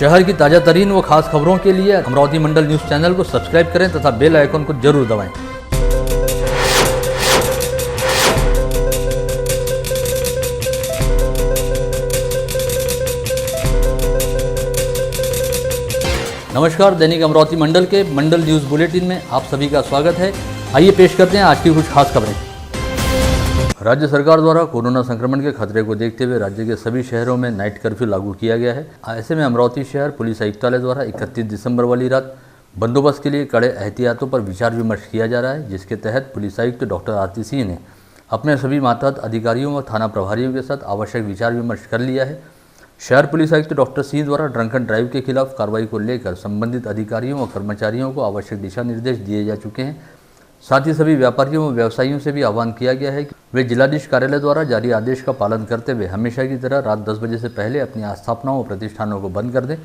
शहर की ताज़ा तरीन व खास खबरों के लिए अमरावती मंडल न्यूज़ चैनल को सब्सक्राइब करें तथा बेल आइकन को जरूर दबाएं। नमस्कार, दैनिक अमरावती मंडल के मंडल न्यूज़ बुलेटिन में आप सभी का स्वागत है। आइए पेश करते हैं आज की कुछ खास खबरें। राज्य सरकार द्वारा कोरोना संक्रमण के खतरे को देखते हुए राज्य के सभी शहरों में नाइट कर्फ्यू लागू किया गया है। ऐसे में अमरावती शहर पुलिस आयुक्तालय द्वारा 31 दिसंबर वाली रात बंदोबस्त के लिए कड़े एहतियातों पर विचार विमर्श किया जा रहा है, जिसके तहत पुलिस आयुक्त डॉक्टर आरती सिंह ने अपने सभी मातहत अधिकारियों व थाना प्रभारियों के साथ आवश्यक विचार विमर्श कर लिया है। शहर पुलिस आयुक्त डॉक्टर सिंह द्वारा ड्रंक एंड ड्राइव के खिलाफ कार्रवाई को लेकर संबंधित अधिकारियों व कर्मचारियों को आवश्यक दिशा निर्देश दिए जा चुके हैं। साथ ही सभी व्यापारियों व व्यवसायियों से भी आह्वान किया गया है कि वे जिलाधीश कार्यालय द्वारा जारी आदेश का पालन करते हुए हमेशा की तरह रात 10 बजे से पहले अपनी आस्थापनाओं व प्रतिष्ठानों को बंद कर दें।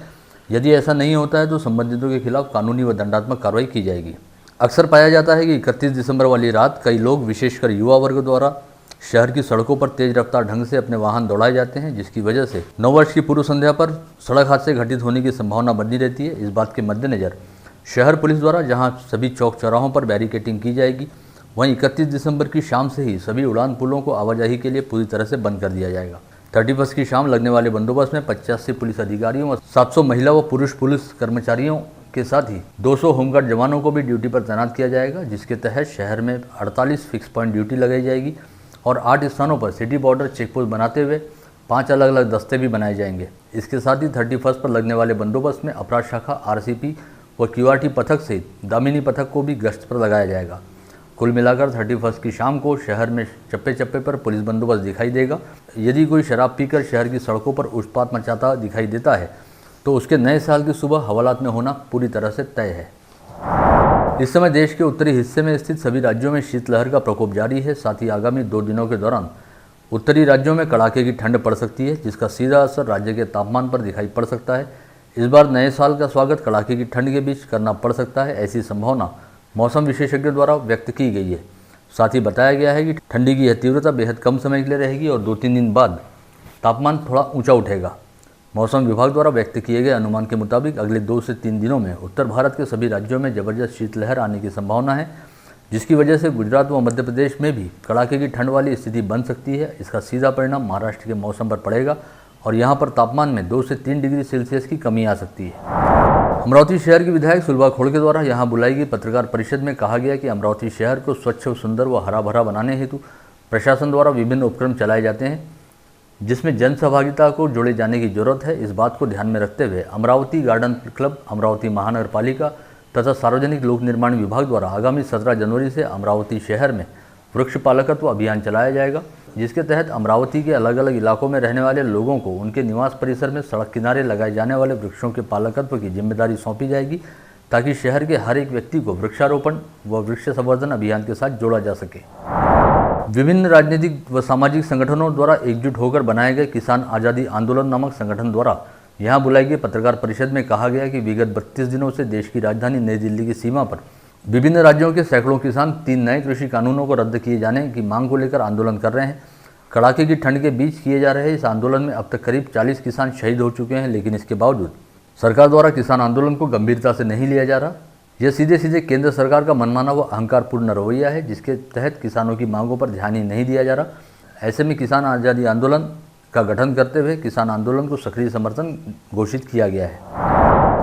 यदि ऐसा नहीं होता है तो संबंधितों के खिलाफ कानूनी व दंडात्मक कार्रवाई की जाएगी। अक्सर पाया जाता है कि 31 दिसंबर वाली रात कई लोग, विशेषकर युवा वर्ग द्वारा शहर की सड़कों पर तेज रफ्तार ढंग से अपने वाहन दौड़ाए जाते हैं, जिसकी वजह से नववर्ष की पूर्व संध्या पर सड़क हादसे घटित होने की संभावना बनी रहती है। इस बात के मद्देनज़र शहर पुलिस द्वारा जहां सभी चौक चौराहों पर बैरिकेटिंग की जाएगी, वहीं 31 दिसंबर की शाम से ही सभी उड़ान पुलों को आवाजाही के लिए पूरी तरह से बंद कर दिया जाएगा। 31 की शाम लगने वाले बंदोबस्त में 85 पुलिस अधिकारियों और 700 महिला व पुरुष पुलिस कर्मचारियों के साथ ही 200 होमगार्ड जवानों को भी ड्यूटी पर तैनात किया जाएगा, जिसके तहत शहर में 48 फिक्स पॉइंट ड्यूटी लगाई जाएगी और 8 स्थानों पर सिटी बॉर्डर चेकपोस्ट बनाते हुए 5 अलग अलग दस्ते भी बनाए जाएंगे। इसके साथ ही 31 पर लगने वाले बंदोबस्त में अपराध शाखा, आरसीपी व क्यूआरटी पथक सहित दामिनी पथक को भी गश्त पर लगाया जाएगा। कुल मिलाकर 31 की शाम को शहर में चप्पे चप्पे पर पुलिस बंदोबस्त दिखाई देगा। यदि कोई शराब पीकर शहर की सड़कों पर उत्पात मचाता दिखाई देता है तो उसके नए साल की सुबह हवालात में होना पूरी तरह से तय है। इस समय देश के उत्तरी हिस्से में स्थित सभी राज्यों में शीतलहर का प्रकोप जारी है। साथ ही आगामी 2 दिनों के दौरान उत्तरी राज्यों में कड़ाके की ठंड पड़ सकती है, जिसका सीधा असर राज्य के तापमान पर दिखाई पड़ सकता है। इस बार नए साल का स्वागत कड़ाके की ठंड के बीच करना पड़ सकता है, ऐसी संभावना मौसम विशेषज्ञों द्वारा व्यक्त की गई है। साथ ही बताया गया है कि ठंडी की यह तीव्रता बेहद कम समय के लिए रहेगी और 2-3 दिन बाद तापमान थोड़ा ऊंचा उठेगा। मौसम विभाग द्वारा व्यक्त किए गए अनुमान के मुताबिक अगले 2 से 3 दिनों में उत्तर भारत के सभी राज्यों में जबरदस्त शीतलहर आने की संभावना है, जिसकी वजह से गुजरात व मध्य प्रदेश में भी कड़ाके की ठंड वाली स्थिति बन सकती है। इसका सीधा परिणाम महाराष्ट्र के मौसम पर पड़ेगा और यहाँ पर तापमान में 2 से 3 डिग्री सेल्सियस की कमी आ सकती है। अमरावती शहर की विधायक सुलभा खोड़के द्वारा यहाँ बुलाई गई पत्रकार परिषद में कहा गया कि अमरावती शहर को स्वच्छ, सुंदर व हरा भरा बनाने हेतु प्रशासन द्वारा विभिन्न उपक्रम चलाए जाते हैं, जिसमें जन सहभागिता को जोड़े जाने की जरूरत है। इस बात को ध्यान में रखते हुए अमरावती गार्डन क्लब, अमरावती महानगर पालिका तथा सार्वजनिक लोक निर्माण विभाग द्वारा आगामी 17 जनवरी से अमरावती शहर में वृक्ष पालकत्व अभियान चलाया जाएगा, जिसके तहत अमरावती के अलग अलग इलाकों में रहने वाले लोगों को उनके निवास परिसर में सड़क किनारे लगाए जाने वाले वृक्षों के पालकत्व की जिम्मेदारी सौंपी जाएगी, ताकि शहर के हर एक व्यक्ति को वृक्षारोपण व वृक्ष संवर्धन अभियान के साथ जोड़ा जा सके। विभिन्न राजनीतिक व सामाजिक संगठनों द्वारा एकजुट होकर बनाए गए किसान आज़ादी आंदोलन नामक संगठन द्वारा यहाँ बुलाई गई पत्रकार परिषद में कहा गया कि विगत 32 दिनों से देश की राजधानी नई दिल्ली की सीमा पर विभिन्न राज्यों के सैकड़ों किसान 3 नए कृषि कानूनों को रद्द किए जाने की मांग को लेकर आंदोलन कर रहे हैं। कड़ाके की ठंड के बीच किए जा रहे इस आंदोलन में अब तक करीब 40 किसान शहीद हो चुके हैं, लेकिन इसके बावजूद सरकार द्वारा किसान आंदोलन को गंभीरता से नहीं लिया जा रहा। यह सीधे सीधे केंद्र सरकार का मनमाना व अहंकारपूर्ण रवैया है, जिसके तहत किसानों की मांगों पर ध्यान ही नहीं दिया जा रहा। ऐसे में किसान आज़ादी आंदोलन का गठन करते हुए किसान आंदोलन को सक्रिय समर्थन घोषित किया गया है।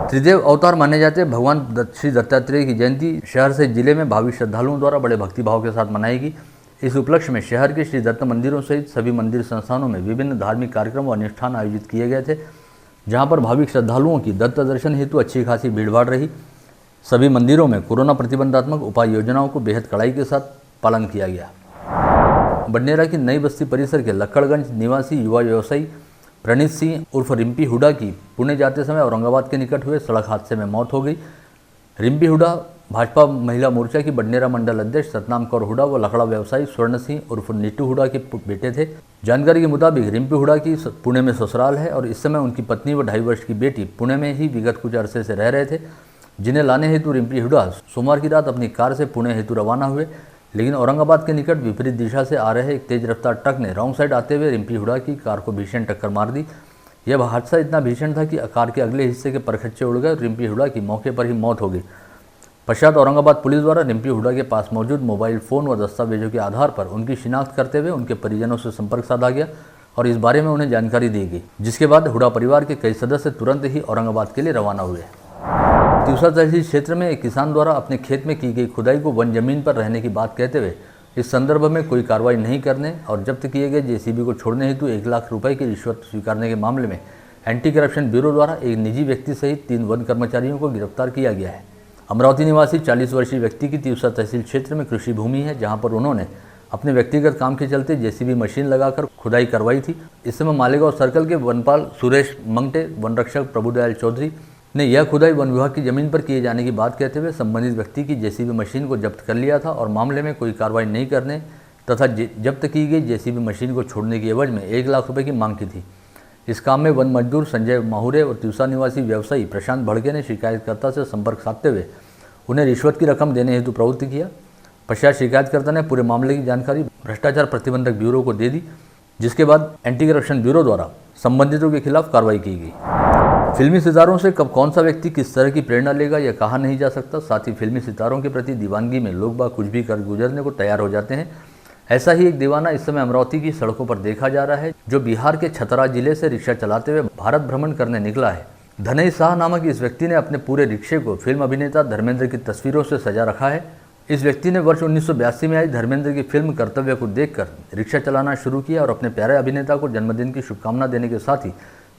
त्रिदेव अवतार माने जाते भगवान श्री दत्तात्रेय की जयंती शहर से जिले में भावी श्रद्धालुओं द्वारा बड़े भक्तिभाव के साथ मनाएगी। इस उपलक्ष्य में शहर के श्री दत्त मंदिरों सहित सभी मंदिर संस्थानों में विभिन्न धार्मिक कार्यक्रम व अनुष्ठान आयोजित किए गए थे, जहां पर भाविक श्रद्धालुओं की दत्त दर्शन हेतु अच्छी खासी भीड़भाड़ रही। सभी मंदिरों में कोरोना प्रतिबंधात्मक उपाय योजनाओं को बेहद कड़ाई के साथ पालन किया गया। बडनेरा की नई बस्ती परिसर के लक्कड़गंज निवासी युवा व्यवसायी प्रणीत सिंह उर्फ रिम्पी हुडा की पुणे जाते समय औरंगाबाद के निकट हुए सड़क हादसे में मौत हो गई। रिम्पी हुडा भाजपा महिला मोर्चा की बडनेरा मंडल अध्यक्ष सतनाम कौर हुडा व लकड़ा व्यवसायी स्वर्ण सिंह उर्फ नीटू हुडा के बेटे थे। जानकारी के मुताबिक रिम्पी हुडा की पुणे में ससुराल है और इस समय उनकी पत्नी व 2.5 वर्ष की बेटी पुणे में ही विगत कुछ अरसे से रह रहे थे, जिन्हें लाने हेतु रिम्पी हुडा सोमवार की रात अपनी कार से पुणे हेतु रवाना हुए, लेकिन औरंगाबाद के निकट विपरीत दिशा से आ रहे एक तेज रफ्तार ट्रक ने रॉन्ग साइड आते हुए रिम्पी हुडा की कार को भीषण टक्कर मार दी। यह हादसा इतना भीषण था कि कार के अगले हिस्से के परखच्चे उड़ गए और रिम्पी हुड्डा की मौके पर ही मौत हो गई। पश्चात औरंगाबाद पुलिस द्वारा रिम्पी हुड्डा के पास मौजूद मोबाइल फ़ोन व दस्तावेजों के आधार पर उनकी शिनाख्त करते हुए उनके परिजनों से संपर्क साधा गया और इस बारे में उन्हें जानकारी दी गई, जिसके बाद हुड्डा परिवार के कई सदस्य तुरंत ही औरंगाबाद के लिए रवाना हुए। तिवसा तहसील क्षेत्र में एक किसान द्वारा अपने खेत में की गई खुदाई को वन जमीन पर रहने की बात कहते हुए इस संदर्भ में कोई कार्रवाई नहीं करने और जब्त किए गए जेसीबी को छोड़ने हेतु 1 लाख रुपए की रिश्वत स्वीकारने के मामले में एंटी करप्शन ब्यूरो द्वारा एक निजी व्यक्ति सहित 3 वन कर्मचारियों को गिरफ्तार किया गया है। अमरावती निवासी 40 वर्षीय व्यक्ति की तिवसा तहसील क्षेत्र में कृषि भूमि है, जहां पर उन्होंने अपने व्यक्तिगत काम के चलते जेसीबी मशीन लगाकर खुदाई करवाई थी। इस समय मालेगांव सर्कल के वनपाल सुरेश मंगटे, वन रक्षक प्रभुदयाल चौधरी ने यह खुदाई वन विभाग की जमीन पर किए जाने की बात कहते हुए संबंधित व्यक्ति की जेसीबी मशीन को जब्त कर लिया था और मामले में कोई कार्रवाई नहीं करने तथा जब्त की गई जेसीबी मशीन को छोड़ने की एवज में 1 लाख रुपए की मांग की थी। इस काम में वन मजदूर संजय माहुरे और तिवसा निवासी व्यवसायी प्रशांत भड़के ने शिकायतकर्ता से संपर्क साधते हुए उन्हें रिश्वत की रकम देने हेतु प्रवृत्ति किया। पश्चात शिकायतकर्ता ने पूरे मामले की जानकारी भ्रष्टाचार प्रतिबंधक ब्यूरो को दे दी, जिसके बाद एंटी करप्शन ब्यूरो द्वारा संबंधितों के खिलाफ कार्रवाई की गई। फिल्मी सितारों से कब कौन सा व्यक्ति किस तरह की प्रेरणा लेगा यह कहा नहीं जा सकता। साथ ही फिल्मी सितारों के प्रति दीवानगी में लोग बाग कुछ भी कर गुजरने को तैयार हो जाते हैं। ऐसा ही एक दीवाना इस समय अमरावती की सड़कों पर देखा जा रहा है, जो बिहार के छतरा जिले से रिक्शा चलाते हुए भारत भ्रमण करने निकला है। धनई शाह नामक इस व्यक्ति ने अपने पूरे रिक्शे को फिल्म अभिनेता धर्मेंद्र की तस्वीरों से सजा रखा है। इस व्यक्ति ने वर्ष 1982 में आई धर्मेंद्र की फिल्म कर्तव्य को देखकर रिक्शा चलाना शुरू किया और अपने प्यारे अभिनेता को जन्मदिन की शुभकामना देने के साथ ही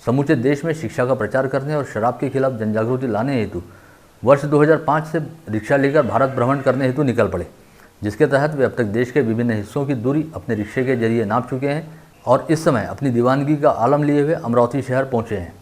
समूचे देश में शिक्षा का प्रचार करने और शराब के खिलाफ जनजागृति लाने हेतु वर्ष 2005 से रिक्शा लेकर भारत भ्रमण करने हेतु निकल पड़े, जिसके तहत वे अब तक देश के विभिन्न हिस्सों की दूरी अपने रिक्शे के जरिए नाप चुके हैं और इस समय अपनी दीवानगी का आलम लिए हुए अमरावती शहर पहुंचे हैं,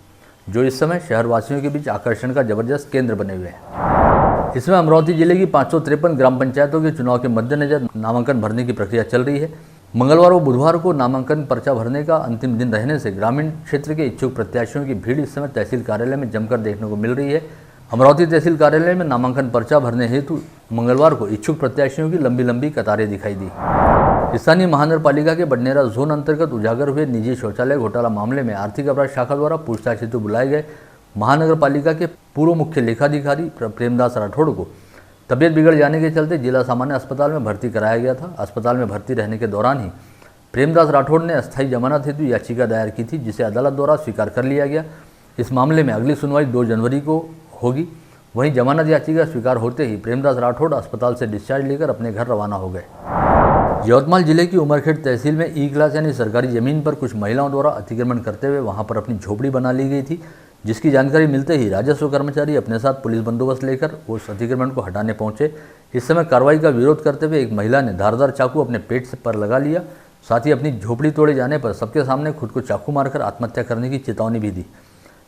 जो इस समय शहरवासियों के बीच आकर्षण का जबरदस्त केंद्र बने हुए हैं। इसमें अमरावती जिले की 553 ग्राम पंचायतों के चुनाव के मद्देनजर नामांकन भरने की प्रक्रिया चल रही है। मंगलवार व बुधवार को नामांकन पर्चा भरने का अंतिम दिन रहने से ग्रामीण क्षेत्र के इच्छुक प्रत्याशियों की भीड़ इस समय तहसील कार्यालय में जमकर देखने को मिल रही है। अमरावती तहसील कार्यालय में नामांकन पर्चा भरने हेतु मंगलवार को इच्छुक प्रत्याशियों की लंबी लंबी कतारें दिखाई दी। स्थानीय महानगरपालिका के बडनेरा जोन अंतर्गत उजागर हुए निजी शौचालय घोटाला मामले में आर्थिक अपराध शाखा द्वारा पूछताछ हेतु बुलाए गए महानगरपालिका के पूर्व मुख्य लेखाधिकारी प्रेमदास राठौड़ को तबियत बिगड़ जाने के चलते जिला सामान्य अस्पताल में भर्ती कराया गया था। अस्पताल में भर्ती रहने के दौरान ही प्रेमदास राठौड़ ने अस्थायी जमानत हेतु याचिका दायर की थी, जिसे अदालत द्वारा स्वीकार कर लिया गया। इस मामले में अगली सुनवाई 2 जनवरी को होगी। वहीं जमानत याचिका स्वीकार होते ही प्रेमदास राठौड़ अस्पताल से डिस्चार्ज लेकर अपने घर रवाना हो गए। यवतमाल जिले की उमरखेड़ तहसील में ई क्लास यानी सरकारी जमीन पर कुछ महिलाओं द्वारा अतिक्रमण करते हुए वहां पर अपनी झोपड़ी बना ली गई थी, जिसकी जानकारी मिलते ही राजस्व कर्मचारी अपने साथ पुलिस बंदोबस्त लेकर उस अतिक्रमण को हटाने पहुंचे। इस समय कार्रवाई का विरोध करते हुए एक महिला ने धारदार चाकू अपने पेट पर लगा लिया। साथ ही अपनी झोपड़ी तोड़े जाने पर सबके सामने खुद को चाकू मारकर आत्महत्या करने की चेतावनी भी दी।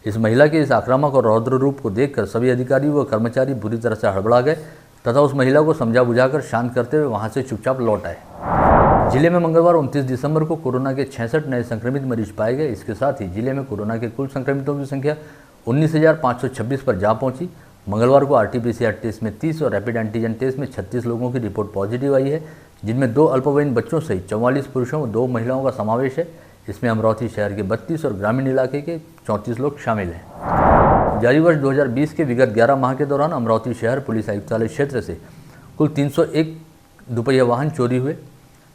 इस महिला के इस आक्रामक और रौद्र रूप को देखकर सभी अधिकारी व कर्मचारी बुरी तरह से हड़बड़ा गए तथा उस महिला को समझा बुझाकर शांत करते हुए वहां से चुपचाप लौट आए। जिले में मंगलवार 29 दिसंबर को कोरोना के 66 नए संक्रमित मरीज पाए गए। इसके साथ ही जिले में कोरोना के कुल संक्रमितों की संख्या 19,526 पर जा पहुंची। मंगलवार को RT-PCR टेस्ट में 30 और रैपिड एंटीजन टेस्ट में 36 लोगों की रिपोर्ट पॉजिटिव आई है, जिनमें 2 अल्पवयीन बच्चों सहित 44 पुरुषों व 2 महिलाओं का समावेश है। इसमें अमरावती शहर के 32 और ग्रामीण इलाके के 34 लोग शामिल हैं। जारी वर्ष 2020 के विगत 11 माह के दौरान अमरावती शहर पुलिस आयुक्तालय क्षेत्र से कुल 301 दुपहिया वाहन चोरी हुए।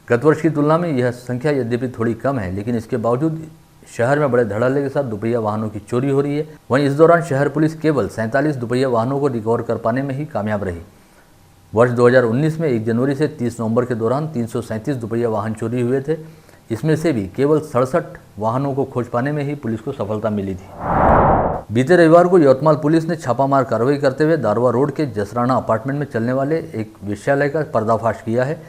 गत वर्ष की तुलना में यह संख्या यद्यपि थोड़ी कम है, लेकिन इसके बावजूद शहर में बड़े धड़ल्ले के साथ दुपहिया वाहनों की चोरी हो रही है। वहीं इस दौरान शहर पुलिस केवल 47 दुपहिया वाहनों को रिकवर कर पाने में ही कामयाब रही। वर्ष 2019 में 1 जनवरी से 30 नवंबर के दौरान 337 दुपहिया वाहन चोरी हुए थे। इसमें से भी केवल 67 वाहनों को खोज पाने में ही पुलिस को सफलता मिली थी। बीते रविवार को यवतमाल पुलिस ने छापामार कार्रवाई करते हुए दारवा रोड के जसराना अपार्टमेंट में चलने वाले एक वेश्यालय का पर्दाफाश किया है।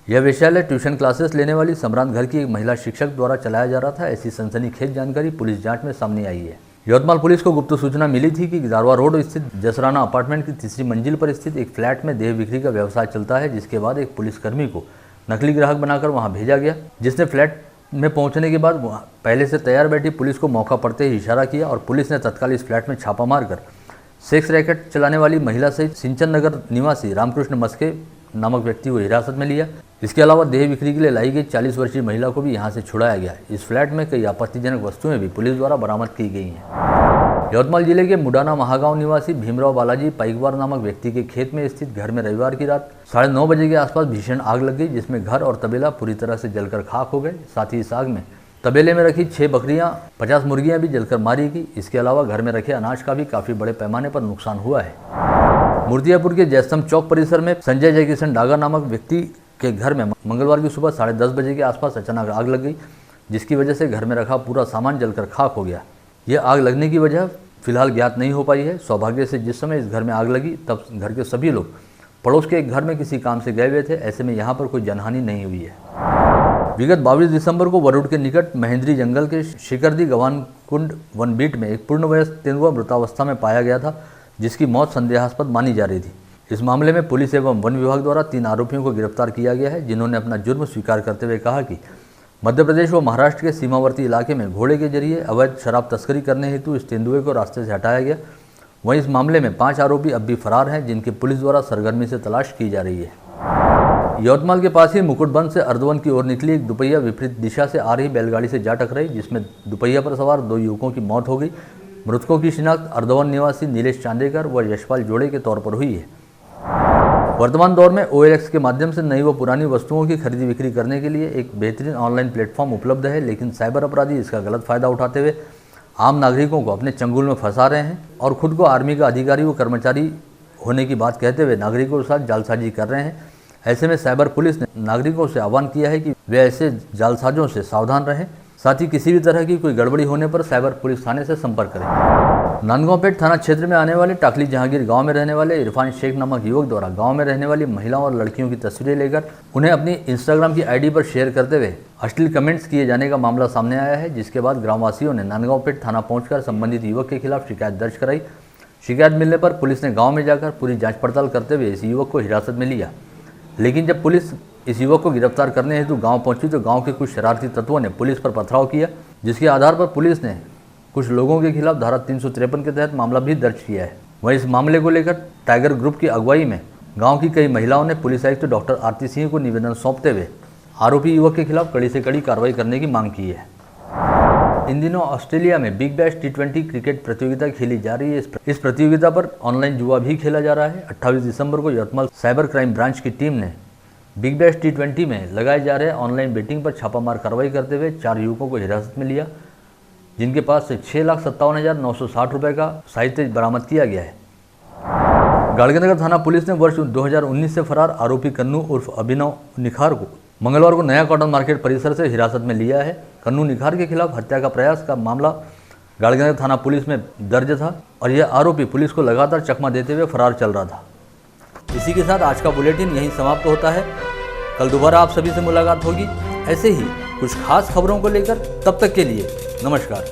यह वेश्यालय ट्यूशन क्लासेस लेने वाली सम्रांत घर की एक महिला शिक्षक द्वारा चलाया जा रहा था। ऐसी सनसनीखेज जानकारी पुलिस जांच में सामने आई है। यवतमाल पुलिस को गुप्त सूचना मिली थी कि दारवा रोड स्थित जसराना अपार्टमेंट की 3री मंजिल पर स्थित एक फ्लैट में देह बिक्री का व्यवसाय चलता है, जिसके बाद एक पुलिसकर्मी को नकली ग्राहक बनाकर वहां भेजा गया, जिसने फ्लैट में पहुंचने के बाद पहले से तैयार बैठी पुलिस को मौका पड़ते ही इशारा किया और पुलिस ने तत्काल इस फ्लैट में छापा मारकर सेक्स रैकेट चलाने वाली महिला सहित सिंचन नगर निवासी रामकृष्ण मस्के नामक व्यक्ति को हिरासत में लिया। इसके अलावा देह बिक्री के लिए लाई गई 40 वर्षीय महिला को भी यहां से छुड़ाया गया। इस फ्लैट में कई आपत्तिजनक वस्तुएं भी पुलिस द्वारा बरामद की गई हैं। यवतमाल जिले के मुडाना महागांव निवासी भीमराव बालाजी पाइकवार नामक व्यक्ति के खेत में स्थित घर में रविवार की रात 9:30 बजे के आसपास भीषण आग लग गई, जिसमें घर और तबेला पूरी तरह से जलकर खाक हो गए। साथ ही इस आग में तबेले में रखी 6 बकरियां, 50 मुर्गियां भी जलकर मारी गई। इसके अलावा घर में रखे अनाज का भी काफी बड़े पैमाने पर नुकसान हुआ है। मुर्दियापुर के जयस्तंभ चौक परिसर में संजय जयकिशन डागा नामक व्यक्ति के घर में मंगलवार की सुबह 10:30 बजे के आसपास अचानक आग लग गई, जिसकी वजह से घर में रखा पूरा सामान जलकर खाक हो गया। यह आग लगने की वजह फिलहाल ज्ञात नहीं हो पाई है। सौभाग्य से जिस समय इस घर में आग लगी तब घर के सभी लोग पड़ोस के एक घर में किसी काम से गए हुए थे। ऐसे में यहाँ पर कोई जनहानि नहीं हुई है। विगत 22 दिसंबर को वरुड के निकट महेंद्री जंगल के शिकरदी गवान कुंड वन बीट में एक पूर्णवयस्क तेंदुआ मृतावस्था में पाया गया था, जिसकी मौत संदेहास्पद मानी जा रही थी। इस मामले में पुलिस एवं वन विभाग द्वारा 3 आरोपियों को गिरफ्तार किया गया है, जिन्होंने अपना जुर्म स्वीकार करते हुए कहा कि मध्य प्रदेश व महाराष्ट्र के सीमावर्ती इलाके में घोड़े के जरिए अवैध शराब तस्करी करने हेतु इस तेंदुए को रास्ते से हटाया गया। वहीं इस मामले में 5 आरोपी अब भी फरार हैं, जिनकी पुलिस द्वारा सरगर्मी से तलाश की जा रही है। यवतमाल के पास ही मुकुटबंद से अर्दवन की ओर निकली एक दुपहिया विपरीत दिशा से आ रही बैलगाड़ी से जा टकराई, जिसमें दुपहिया पर सवार 2 युवकों की मौत हो गई। मृतकों की शिनाख्त अर्दवन निवासी नीलेश चांदेकर व यशपाल जोड़े के तौर पर हुई है। वर्तमान दौर में OLX के माध्यम से नई व पुरानी वस्तुओं की खरीदी बिक्री करने के लिए एक बेहतरीन ऑनलाइन प्लेटफॉर्म उपलब्ध है, लेकिन साइबर अपराधी इसका गलत फायदा उठाते हुए आम नागरिकों को अपने चंगुल में फंसा रहे हैं और खुद को आर्मी का अधिकारी व कर्मचारी होने की बात कहते हुए नागरिकों के साथ जालसाजी कर रहे हैं। ऐसे में साइबर पुलिस ने नागरिकों से आह्वान किया है कि वे ऐसे जालसाजों से सावधान रहें। साथ ही किसी भी तरह की कोई गड़बड़ी होने पर साइबर पुलिस थाने से संपर्क करें। नांदगांवपेट थाना क्षेत्र में आने वाले टाकली जहांगीर गांव में रहने वाले इरफान शेख नामक युवक द्वारा गांव में रहने वाली महिलाओं और लड़कियों की तस्वीरें लेकर उन्हें अपनी इंस्टाग्राम की आईडी पर शेयर करते हुए अश्लील कमेंट्स किए जाने का मामला सामने आया है, जिसके बाद ग्रामवासियों ने नांदगांवपेट थाना पहुंचकर संबंधित युवक के खिलाफ शिकायत दर्ज कराई। शिकायत मिलने पर पुलिस ने गाँव में जाकर पूरी जाँच पड़ताल करते हुए इस युवक को हिरासत में लिया। लेकिन जब पुलिस इस युवक को गिरफ्तार करने हेतु गांव पहुंची तो गांव के कुछ शरारती तत्वों ने पुलिस पर पथराव किया, जिसके आधार पर पुलिस ने कुछ लोगों के खिलाफ धारा 353 के तहत मामला भी दर्ज किया है। वहीं इस मामले को लेकर टाइगर ग्रुप की अगुवाई में गांव की कई महिलाओं ने पुलिस आयुक्त डॉक्टर आरती सिंह को निवेदन सौंपते हुए आरोपी युवक के खिलाफ कड़ी से कड़ी कार्रवाई करने की मांग की है। इन दिनों ऑस्ट्रेलिया में बिग बैश T20 क्रिकेट प्रतियोगिता खेली जा रही है। इस प्रतियोगिता पर ऑनलाइन जुआ भी खेला जा रहा है। 28 दिसंबर को यवतमाल साइबर क्राइम ब्रांच की टीम ने बिग बैश T20 में लगाए जा रहे ऑनलाइन बेटिंग पर छापामार कार्रवाई करते हुए 4 युवकों को हिरासत में लिया, जिनके पास से 6,57,960 रुपये का साहित्य बरामद किया गया है। गाड़गनगर थाना पुलिस ने वर्ष 2019 से फरार आरोपी कन्नू उर्फ अभिनव निखार को मंगलवार को नया कॉटन मार्केट परिसर से हिरासत में लिया है। कन्नू निखार के खिलाफ हत्या का प्रयास का मामला गाड़गनगर थाना पुलिस में दर्ज था और यह आरोपी पुलिस को लगातार चकमा देते हुए फरार चल रहा था। इसी के साथ आज का बुलेटिन यहीं समाप्त होता है। कल दोबारा आप सभी से मुलाकात होगी ऐसे ही कुछ खास खबरों को लेकर। तब तक के लिए नमस्कार।